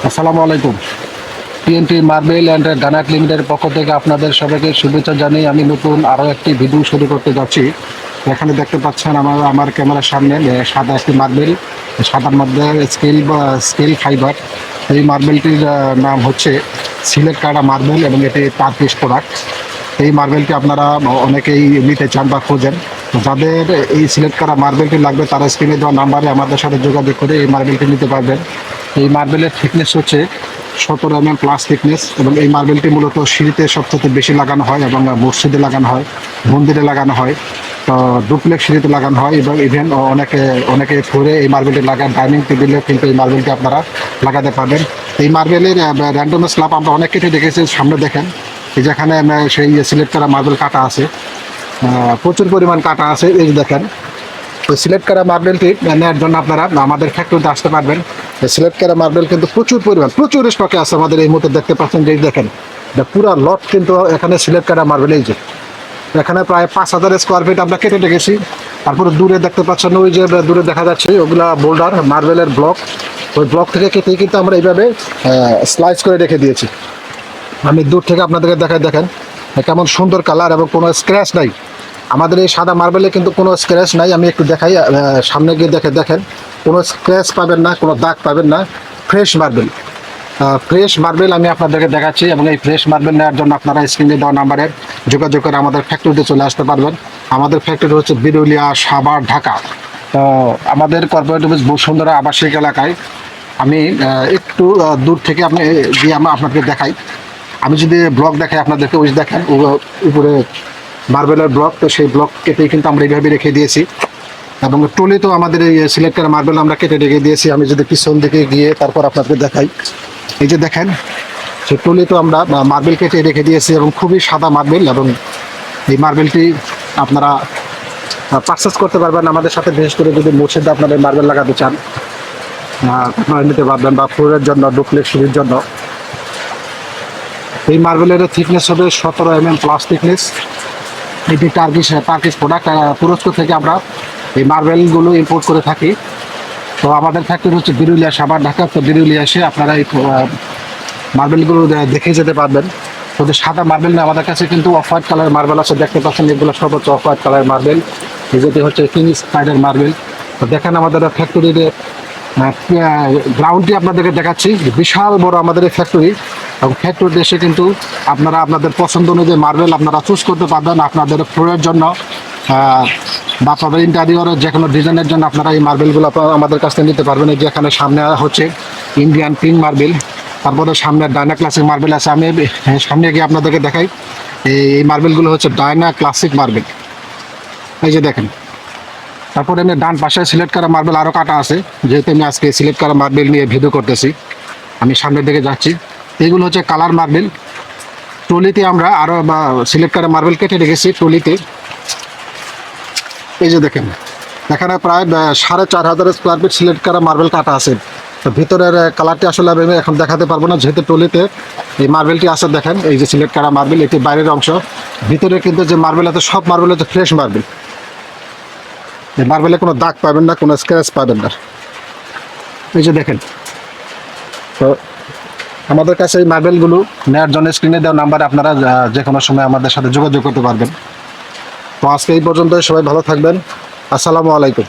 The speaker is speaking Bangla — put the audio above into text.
আসসালামু আলাইকুম। টিএনটি মার্বেল অ্যান্ড গ্রানাইট লিমিটেডের পক্ষ থেকে আপনাদের সবাইকে শুভেচ্ছা জানিয়ে আমি নতুন আরও একটি ভিডিও শুরু করতে যাচ্ছি। এখানে দেখতে পাচ্ছেন আমার ক্যামেরার সামনে সাদা একটি মার্বেল, সাদার মধ্যে স্কেল ফাইবার। এই মার্বেলটির নাম হচ্ছে সিলেট কাটা মার্বেল এবং এটি টার্কিশ প্রোডাক্ট। এই মার্বেলটি আপনারা অনেকেই নিতে চান বা খোঁজেন। যাদের এই সিলেট করা মার্বেলটি লাগবে তারা স্ক্রিনে দেওয়া নাম্বারে আমাদের সাথে যোগাযোগ করে এই মার্বেলটি নিতে পারবেন। এই মার্বেলের থিকনেস হচ্ছে 17 mm প্লাস থিকনেস এবং এই মার্বেলটি মূলত সিঁড়িতে সবচেয়ে বেশি লাগানো হয় এবং মসজিদে লাগানো হয়, মন্দিরে লাগানো হয়, তো ডুপ্লেক্স সিঁড়িতে লাগানো হয় এবং ইভেন অনেকে ফ্লোরে এই মার্বেলটি লাগান, ডাইনিং টেবিলেও কিন্তু এই মার্বেলটি আপনারা লাগাতে পারবেন। এই মার্বেলের র্যান্ডম স্ল্যাব আমরা অনেক কেটে দেখেছি, সামনে দেখেন এই যেখানে সেই সিলেক্ট করা মার্বেল কাটা আছে, প্রচুর পরিমাণ কাটা আছে। এই দেখেন ওই সিলেক্ট করা মার্বেলটি নেওয়ার জন্য আপনারা আমাদের ফ্যাক্টরিতে আসতে পারবেন। সিলেক্ট করা মার্বেল কিন্তু প্রচুর স্টকে আছে আমাদের এই মুহূর্তে দেখতে পাচ্ছেন। যে দেখেন পুরো লট কিন্তু এখানে সিলেক্ট করা মার্বেল। এই যে এখানে প্রায় 5000 স্কোয়ার ফিট আমরা কেটে রেখেছি। তারপরে দূরে দেখতে পাচ্ছেন ওই যে দূরে দেখা যাচ্ছে ওগুলা বোল্ডার মার্বেলের ব্লক, ওই ব্লক থেকে কেটে কিন্তু আমরা এইভাবে স্লাইস করে রেখে দিয়েছি। আমি দূর থেকে আপনাদেরকে দেখেন কেমন সুন্দর কালার এবং কোনো স্ক্র্যাচ নাই। আমাদের এই সাদা মার্বেলে কিন্তু কোনো স্ক্র্যাচ নাই। আমি একটু দেখাই, সামনে গিয়ে দেখেন কোনো স্ক্র্যাচ পাবেন না, কোনো দাগ পাবেন না। ফ্রেশ মার্বেল আমি আপনাদেরকে দেখাচ্ছি এবং এই ফ্রেশ মার্বেল নেওয়ার জন্য আপনারা স্ক্রিনে দেওয়া নাম্বারে যোগাযোগ করে আমাদের ফ্যাক্টরিতে চলে আসতে পারবেন। আমাদের ফ্যাক্টরি হচ্ছে বিরুলিয়া, সাভার, ঢাকা। তো আমাদের কর্পোরেট অফিস বসুন্ধরা আবাসিক এলাকায়। আমি একটু দূর থেকে গিয়ে আপনাকে দেখাই। আমি যদি ব্লক দেখাই আপনাদেরকে, ওই দেখেন উপরে মার্বেলের ব্লক, তো সেই ব্লক কেটেই কিন্তু আমরা এইভাবে রেখে দিয়েছি এবং ট্রলি তো আমাদের এই সিলেক্ট করা মার্বেল আমরা কেটে রেখে দিয়েছি। আমি যদি পিছন দিকে গিয়ে তারপর আপনাকে দেখাই, এই যে দেখেন সেই ট্রলি তো আমরা মার্বেল কেটে রেখে দিয়েছি এবং খুবই সাদা মার্বেল। এবং এই মার্বেলটি আপনারা পারচেস করতে পারবেন আমাদের সাথে, বিশেষ করে যদি মসজিদে আপনাদের মার্বেল লাগাতে চান আপনারা নিতে পারবেন, বা ফ্লোরের জন্য, ডুপ্লেক্স সিঁড়ির জন্য। এই মার্বেলের থিকনেস হবে 17 mm প্লাস থিকনেস। এটি টার্কিশ প্রোডাক্ট। তুরস্ক থেকে আমরা এই মার্বেলগুলো ইম্পোর্ট করে থাকি। তো আমাদের ফ্যাক্টরি হচ্ছে বিরুলিয়া, সাভার, ঢাকা। তো বিরুলিয়া এসে আপনারা এই মার্বেলগুলো দেখে যেতে পারবেন। তো সাদা মার্বেল না, আমাদের কাছে কিন্তু অফ হোয়াইট কালারের মার্বেল আছে, দেখতে পাচ্ছেন এগুলো সব হচ্ছে অফ হোয়াইট কালারের মার্বেল। যেটি হচ্ছে কিংস সাইডের মার্বেল। তো দেখেন আমাদের ফ্যাক্টরিতে গ্রাউন্ডটি আপনাদেরকে দেখাচ্ছি, বিশাল বড় আমাদের এই ফ্যাক্টরি। এবং ফ্যাক্টরিতে এসে কিন্তু আপনারা আপনাদের পছন্দ অনুযায়ী মার্বেল আপনারা চুজ করতে পারবেন আপনাদের ফ্লোরের জন্য বা আপনাদের ইন্টারিয়রের যে কোনো ডিজাইনের জন্য। আপনারা এই মার্বেলগুলো আমাদের কাছ থেকে নিতে পারবেন। এই যে এখানে সামনে হচ্ছে ইন্ডিয়ান পিঙ্ক মার্বেল, তারপরে সামনে ডায়না ক্লাসিক মার্বেল আছে। আমি সামনে গিয়ে আপনাদেরকে দেখাই, এই মার্বেলগুলো হচ্ছে ডায়না ক্লাসিক মার্বেল। এই যে দেখেন, তারপরে এমনি ডান পাশে সিলেক্ট করা মার্বেল আরও কাটা আছে। যেহেতু আমি আজকে সিলেক্ট করা মার্বেল নিয়ে ভিডিও করতেছি, আমি সামনের দিকে যাচ্ছি। এগুলো হচ্ছে কালার মার্বেল। ট্রলিতে আমরা আরও সিলেক্ট করা মার্বেল কেটে রেখেছি ট্রলিতে। এই যে দেখেন এখানে প্রায় 4500 স্কোয়ার ফিট সিলেক্ট করা মার্বেল কাটা আছে। তো ভিতরের কালারটি আসলে আমি এখন দেখাতে পারবো না, যেহেতু ট্রলিতে এই মার্বেলটি আছে। দেখেন এই যে সিলেক্ট করা মার্বেল, এটি বাইরের অংশ। ভিতরে কিন্তু যে মার্বেল আছে সব মার্বেল হচ্ছে ফ্রেশ মার্বেল। এই মার্বেলে কোনো দাগ পাবেন না, কোনো স্ক্র্যাচ পাবেন না। এই যে দেখেন, তো আমাদের কাছে এই মার্বেলগুলো নেওয়ার জন্য স্ক্রিনে দেওয়া নাম্বারে আপনারা যে কোনো সময় আমাদের সাথে যোগাযোগ করতে পারবেন। তো আজকে এই পর্যন্ত, সবাই ভালো থাকবেন। আসসালামু আলাইকুম।